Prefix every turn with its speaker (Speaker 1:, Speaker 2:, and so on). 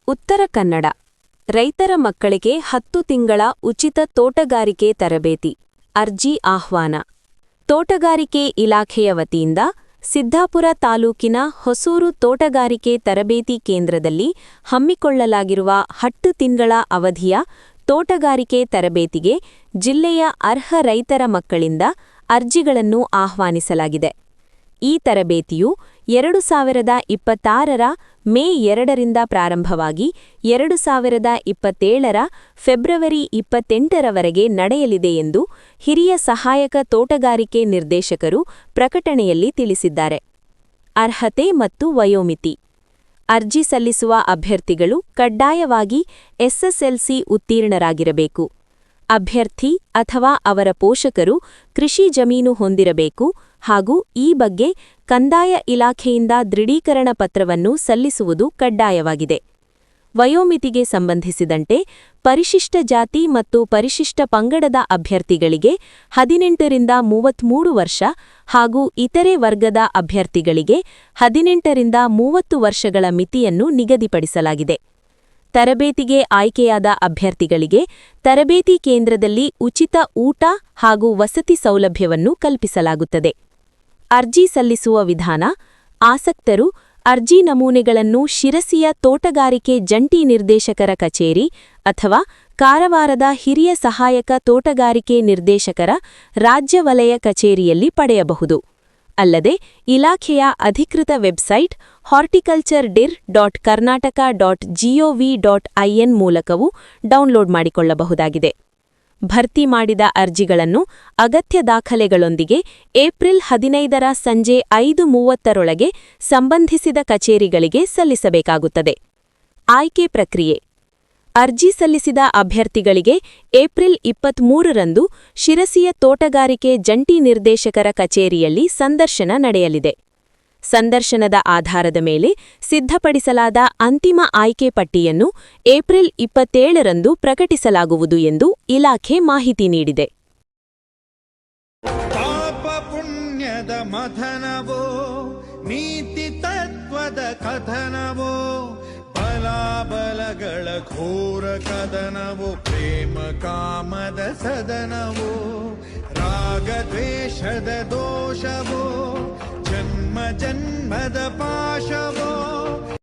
Speaker 1: ಉತ್ತರ ಕನ್ನಡ ರೈತರ ಮಕ್ಕಳಿಗೆ 10 ತಿಂಗಳ ಉಚಿತ ತೋಟಗಾರಿಕೆ ತರಬೇತಿ ಅರ್ಜಿ ಆಹ್ವಾನ. ತೋಟಗಾರಿಕೆ ಇಲಾಖೆಯ ವತಿಯಿಂದ ಸಿದ್ದಾಪುರ ತಾಲೂಕಿನ ಹೊಸೂರು ತೋಟಗಾರಿಕೆ ತರಬೇತಿ ಕೇಂದ್ರದಲ್ಲಿ ಹಮ್ಮಿಕೊಳ್ಳಲಾಗಿರುವ 10 ತಿಂಗಳ ಅವಧಿಯ ತೋಟಗಾರಿಕೆ ತರಬೇತಿಗೆ ಜಿಲ್ಲೆಯ ಅರ್ಹ ರೈತರ ಮಕ್ಕಳಿಂದ ಅರ್ಜಿಗಳನ್ನು ಆಹ್ವಾನಿಸಲಾಗಿದೆ. ಈ ತರಬೇತಿಯು 2026ರ ಮೇ 2ರಿಂದ ಪ್ರಾರಂಭವಾಗಿ 2027ರ ಫೆಬ್ರವರಿ 28ರವರೆಗೆ ನಡೆಯಲಿದೆ ಎಂದು ಹಿರಿಯ ಸಹಾಯಕ ತೋಟಗಾರಿಕೆ ನಿರ್ದೇಶಕರು ಪ್ರಕಟಣೆಯಲ್ಲಿ ತಿಳಿಸಿದ್ದಾರೆ. ಅರ್ಹತೆ ಮತ್ತು ವಯೋಮಿತಿ. ಅರ್ಜಿ ಸಲ್ಲಿಸುವ ಅಭ್ಯರ್ಥಿಗಳು ಕಡ್ಡಾಯವಾಗಿ ಎಸ್ಎಸ್ಎಲ್ಸಿ ಉತ್ತೀರ್ಣರಾಗಿರಬೇಕು. ಅಭ್ಯರ್ಥಿ ಅಥವಾ ಅವರ ಪೋಷಕರು ಕೃಷಿ ಜಮೀನು ಹೊಂದಿರಬೇಕು ಹಾಗೂ ಈ ಬಗ್ಗೆ ಕಂದಾಯ ಇಲಾಖೆಯಿಂದ ದೃಢೀಕರಣ ಪತ್ರವನ್ನು ಸಲ್ಲಿಸುವುದು ಕಡ್ಡಾಯವಾಗಿದೆ. ವಯೋಮಿತಿಗೆ ಸಂಬಂಧಿಸಿದಂತೆ ಪರಿಶಿಷ್ಟ ಜಾತಿ ಮತ್ತು ಪರಿಶಿಷ್ಟ ಪಂಗಡದ ಅಭ್ಯರ್ಥಿಗಳಿಗೆ 18ರಿಂದ 33 ವರ್ಷ ಹಾಗೂ ಇತರೆ ವರ್ಗದ ಅಭ್ಯರ್ಥಿಗಳಿಗೆ 18ರಿಂದ 30 ವರ್ಷಗಳ ಮಿತಿಯನ್ನು ನಿಗದಿಪಡಿಸಲಾಗಿದೆ. ತರಬೇತಿಗೆ ಆಯ್ಕೆಯಾದ ಅಭ್ಯರ್ಥಿಗಳಿಗೆ ತರಬೇತಿ ಕೇಂದ್ರದಲ್ಲಿ ಉಚಿತ ಊಟ ಹಾಗೂ ವಸತಿ ಸೌಲಭ್ಯವನ್ನು ಕಲ್ಪಿಸಲಾಗುತ್ತದೆ. ಅರ್ಜಿ ಸಲ್ಲಿಸುವ ವಿಧಾನ. ಆಸಕ್ತರು ಅರ್ಜಿ ನಮೂನೆಗಳನ್ನು ಶಿರಸಿಯ ತೋಟಗಾರಿಕೆ ಜಂಟಿ ನಿರ್ದೇಶಕರ ಕಚೇರಿ ಅಥವಾ ಕಾರವಾರದ ಹಿರಿಯ ಸಹಾಯಕ ತೋಟಗಾರಿಕೆ ನಿರ್ದೇಶಕರ ರಾಜ್ಯ ವಲಯ ಕಚೇರಿಯಲ್ಲಿ ಪಡೆಯಬಹುದು. ಅಲ್ಲದೆ ಇಲಾಖೆಯ ಅಧಿಕೃತ ವೆಬ್ಸೈಟ್ horticulture.karnataka.gov.in ಮೂಲಕವೂ ಡೌನ್ಲೋಡ್ ಮಾಡಿಕೊಳ್ಳಬಹುದಾಗಿದೆ. ಭರ್ತಿ ಮಾಡಿದ ಅರ್ಜಿಗಳನ್ನು ಅಗತ್ಯ ದಾಖಲೆಗಳೊಂದಿಗೆ ಏಪ್ರಿಲ್ 15ರ ಸಂಜೆ 5:30ರೊಳಗೆ ಸಂಬಂಧಿಸಿದ ಕಚೇರಿಗಳಿಗೆ ಸಲ್ಲಿಸಬೇಕಾಗುತ್ತದೆ. ಆಯ್ಕೆ ಪ್ರಕ್ರಿಯೆ. ಅರ್ಜಿ ಸಲ್ಲಿಸಿದ ಅಭ್ಯರ್ಥಿಗಳಿಗೆ ಏಪ್ರಿಲ್ 23ರಂದು ಶಿರಸಿಯ ತೋಟಗಾರಿಕೆ ಜಂಟಿ ನಿರ್ದೇಶಕರ ಕಚೇರಿಯಲ್ಲಿ ಸಂದರ್ಶನ ನಡೆಯಲಿದೆ. ಸಂದರ್ಶನದ ಆಧಾರದ ಮೇಲೆ ಸಿದ್ಧಪಡಿಸಲಾದ ಅಂತಿಮ ಆಯ್ಕೆ ಪಟ್ಟಿಯನ್ನು ಏಪ್ರಿಲ್ 27ರಂದು ಪ್ರಕಟಿಸಲಾಗುವುದು ಎಂದು ಇಲಾಖೆ ಮಾಹಿತಿ ನೀಡಿದೆ.
Speaker 2: ಪಾಪ ಪುಣ್ಯದ ಮಥನವೋ ನೀತಿ ತತ್ವದ ಕಥನವೋ ಬಲಾಬಲಗಳ ಘೋರ ಕದನವೋ ಪ್ರೇಮ ಕಾಮದ ಸದನವೋ ರಾಗದ್ವೇಷದ ದೋಷವೋ ಜನ್ಮ ಜನ್ಮದ ಪಾಶವೋ